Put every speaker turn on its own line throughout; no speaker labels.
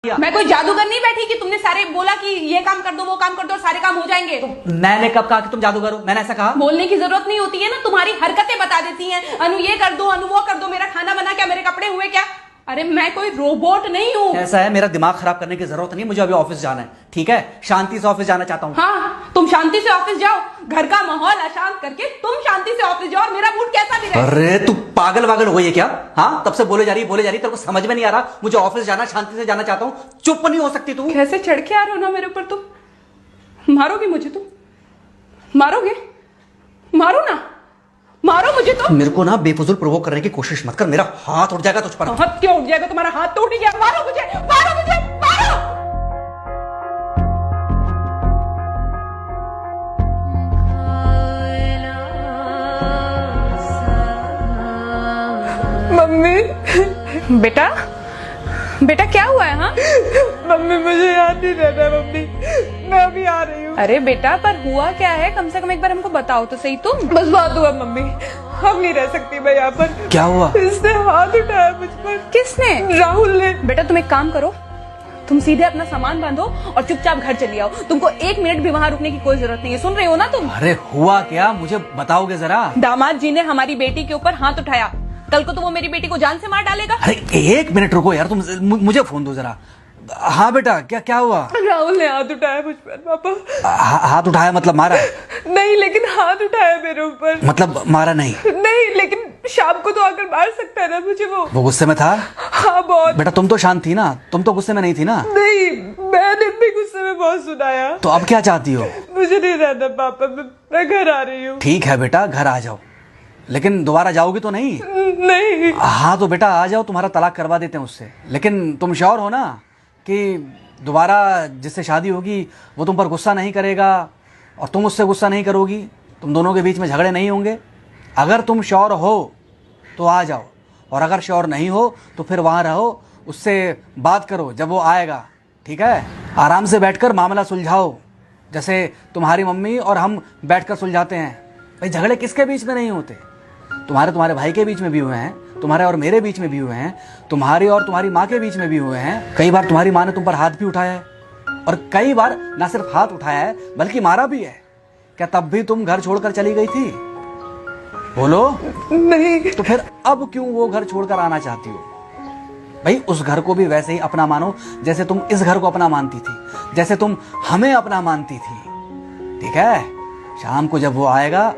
मैं कोई जादूगर नहीं बैठी कि तुमने सारे बोला कि ये काम कर दो वो काम कर दो और सारे काम हो जाएंगे।
मैंने कब कहा कि तुम जादूगर हो? मैंने ऐसा कहा?
बोलने की जरूरत नहीं होती है ना, तुम्हारी हरकतें बता देती हैं। अनु ये कर दो, अनु वो कर दो, मेरा खाना बना क्या, मेरे कपड़े हुए क्या। अरे मैं कोई रोबोट नहीं हूँ।
ऐसा है, मेरा दिमाग खराब करने की जरूरत नहीं, मुझे अभी ऑफिस जाना है। ठीक है, शांति से ऑफिस जाना चाहता हूँ।
हाँ तुम शांति से ऑफिस जाओ, घर का माहौल अशांत करके तुम शांति से ऑफिस जाओ और मेरा मूड कैसा भी रहे।
अरे तू पागल वागल हो गई है क्या? हाँ, तब से बोले जा रही तेरे को समझ में नहीं आ रहा। मुझे ऑफिस जाना, शांति से जाना चाहता हूँ। चुप नहीं हो सकती तू?
कैसे चढ़ के आ रहे हो ना मेरे ऊपर तुम। मारोगे मुझे तुम? मारोगे? मारो ना, मारो मुझे तो।
मेरे को ना बेफजूल प्रोवोक करने की कोशिश मत कर, मेरा हाथ उठ जाएगा तुझ पर।
हाथ क्यों उठ जाएगा? तुम्हारा हाथ तो उठ गया। मारो मुझे, मारो मुझे, मारो।
मम्मी
बेटा, बेटा क्या हुआ है? हाँ
मम्मी मुझे याद नहीं रहना मम्मी, मैं अभी आ रही हूँ।
अरे बेटा पर हुआ क्या है, कम से कम एक बार हमको बताओ तो सही तुम।
बस बात हुआ मम्मी, हम नहीं रह सकती मैं यहाँ पर।
क्या हुआ?
इसने हाथ उठाया मुझ पर।
किसने?
राहुल ने।
बेटा तुम एक काम करो, तुम सीधे अपना सामान बांधो और चुपचाप घर चली आओ। तुमको एक मिनट भी वहाँ रुकने की कोई जरूरत नहीं है, सुन रहे हो ना तुम?
अरे हुआ क्या, मुझे बताओगे जरा?
दामाद जी ने हमारी बेटी के ऊपर हाथ उठाया, कल को तो वो मेरी बेटी को जान से मार डालेगा।
अरे एक मिनट रुको यार, तुम मुझे फोन दो जरा। हाँ बेटा, क्या हुआ?
राहुल ने हाथ उठाया मुझ पर पापा।
हाथ उठाया मतलब मारा?
नहीं लेकिन हाथ उठाया मेरे ऊपर।
मतलब मारा नहीं?
नहीं लेकिन शाम को तो आकर मार सकता है ना मुझे वो
गुस्से में था?
हाँ बहुत।
बेटा तुम तो शांत थी ना, तुम तो गुस्से में नहीं थी ना?
नहीं मैंने भी गुस्से में बहुत सुनाया।
तो अब क्या चाहती हो?
मुझे नहीं रहना पापा, मैं घर आ रही हूँ।
ठीक है बेटा, घर आ जाओ, लेकिन दोबारा जाओगी तो नहीं?
नहीं।
हाँ तो बेटा आ जाओ, तुम्हारा तलाक करवा देते हैं उससे। लेकिन तुम श्योर हो ना कि दोबारा जिससे शादी होगी वो तुम पर गुस्सा नहीं करेगा और तुम उससे गुस्सा नहीं करोगी, तुम दोनों के बीच में झगड़े नहीं होंगे? अगर तुम श्योर हो तो आ जाओ, और अगर श्योर नहीं हो तो फिर वहाँ रहो, उससे बात करो जब वो आएगा। ठीक है, आराम से बैठकर मामला सुलझाओ, जैसे तुम्हारी मम्मी और हम बैठकर सुलझाते हैं। भाई झगड़े किसके बीच में नहीं होते? तुम्हारे भाई के बीच में भी हुए हैं, तुम्हारे और मेरे बीच में भी हुए हैं, तुम्हारी और तुम्हारी माँ के बीच में भी हुए हैं। कई बार तुम्हारी माँ ने तुम पर हाथ भी उठाया है, और कई बार ना सिर्फ हाथ उठाया है बल्कि मारा भी है। क्या तब भी तुम घर छोड़कर चली गई थी? बोलो।
नहीं।
तो फिर अब क्यों वो घर छोड़कर आना चाहती हो? भाई उस घर को भी वैसे ही अपना मानो जैसे तुम इस घर को अपना मानती थी, जैसे तुम हमें अपना मानती थी। ठीक है, शाम को जब वो आएगा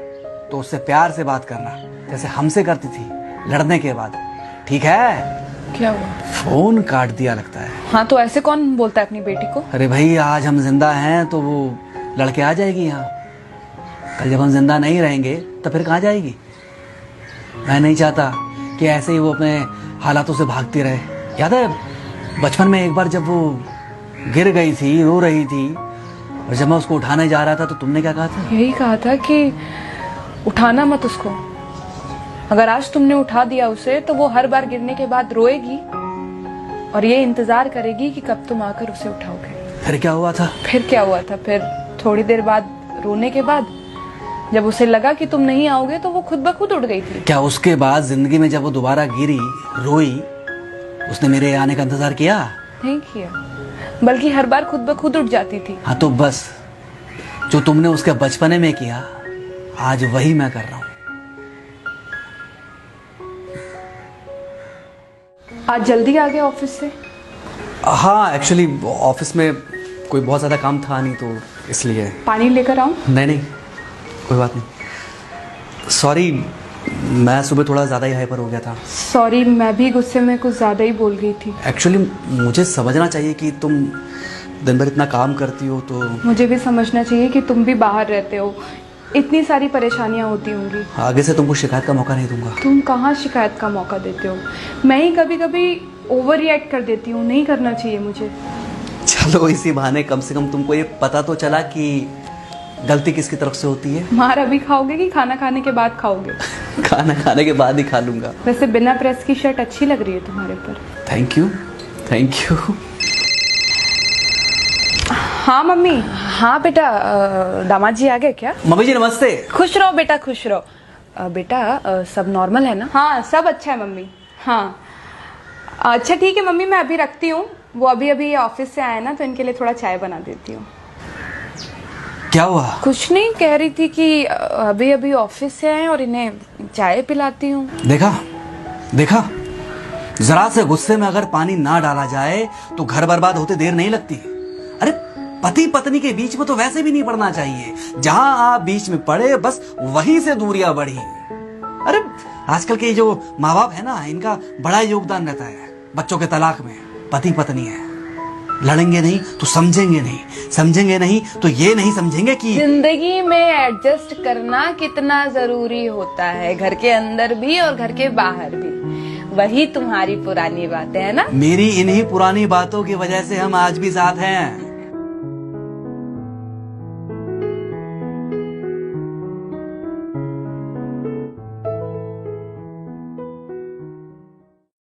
तो उससे प्यार से बात करना, जैसे हमसे करती थी लड़ने के बाद। ठीक है?
क्या हुआ?
फोन काट दिया लगता है।
हाँ तो ऐसे कौन बोलता है अपनी बेटी को?
अरे भाई आज हम जिंदा हैं तो वो लड़के आ जाएगी यहाँ, कल जब हम जिंदा नहीं रहेंगे तो फिर कहाँ जाएगी? मैं नहीं चाहता कि ऐसे ही वो अपने हालातों से भागती रहे। याद है बचपन में एक बार जब वो गिर गई थी, रो रही थी, और जब मैं उसको उठाने जा रहा था तो तुमने क्या कहा था?
यही कहा था कि उठाना मत उसको, अगर आज तुमने उठा दिया उसे तो वो हर बार गिरने के बाद रोएगी और ये इंतजार करेगी कि कब तुम आकर उसे उठाओगे।
फिर क्या हुआ था?
फिर क्या हुआ था? फिर थोड़ी देर बाद रोने के बाद जब उसे लगा कि तुम नहीं आओगे तो वो खुद ब खुद उठ गई थी।
क्या उसके बाद जिंदगी में जब वो दोबारा गिरी, रोई, उसने मेरे आने का इंतजार किया?
नहीं किया, बल्कि हर बार खुद ब खुद उठ जाती थी।
हाँ तो बस जो तुमने उसके बचपने में किया आज वही मैं कर रहा हूँ।
आज जल्दी आ गए ऑफिस से?
हाँ एक्चुअली ऑफिस में कोई बहुत ज़्यादा काम था नहीं तो इसलिए।
पानी लेकर आऊं?
नहीं कोई बात नहीं, सॉरी, मैं सुबह थोड़ा ज़्यादा ही हाइपर हो गया था।
सॉरी, मैं भी गुस्से में कुछ ज़्यादा ही बोल गई थी।
एक्चुअली मुझे समझना चाहिए कि तुम दिन भर इतना काम करती हो तो।
मुझे भी समझना चाहिए कि तुम भी बाहर रहते हो, इतनी सारी परेशानियां होती होंगी।
आगे से तुमको शिकायत का मौका नहीं दूंगा।
तुम कहाँ शिकायत का मौका देते हो? मैं ही कभी कभी ओवर रिएक्ट कर देती हूँ, नहीं करना चाहिए मुझे।
चलो इसी बहाने कम से कम तुमको ये पता तो चला कि गलती किसकी तरफ से होती है।
मार अभी खाओगे कि खाना खाने के बाद खाओगे?
खाना खाने के बाद ही खा लूंगा।
वैसे बिना प्रेस की शर्ट अच्छी लग रही है तुम्हारे पर।
Thank you.
हाँ मम्मी। हाँ बेटा, दामाद जी आ गए क्या?
मम्मी जी नमस्ते।
खुश रहो बेटा, खुश रहो। बेटा सब नॉर्मल है ना? हाँ सब अच्छा है मम्मी। हाँ अच्छा ठीक है मम्मी, मैं अभी रखती हूँ, वो अभी अभी ऑफिस से आए ना, तो इनके लिए थोड़ा चाय बना देती हूँ।
क्या हुआ?
कुछ नहीं, कह रही थी कि अभी अभी ऑफिस से आए और इन्हें चाय पिलाती हूँ।
देखा देखा, जरा से गुस्से में अगर पानी ना डाला जाए तो घर बर्बाद होते देर नहीं लगती। अरे पति पत्नी के बीच में तो वैसे भी नहीं पड़ना चाहिए। जहां आप बीच में पड़े बस वहीं से दूरियां बढ़ी। अरे आजकल के जो माँ बाप है ना, इनका बड़ा योगदान रहता है बच्चों के तलाक में। पति पत्नी है, लड़ेंगे नहीं तो समझेंगे नहीं, समझेंगे नहीं तो ये नहीं समझेंगे कि
जिंदगी में एडजस्ट करना कितना जरूरी होता है, घर के अंदर भी और घर के बाहर भी। वही तुम्हारी पुरानी बातें है ना।
मेरी इन्हीं पुरानी बातों की वजह से हम आज भी साथ हैं।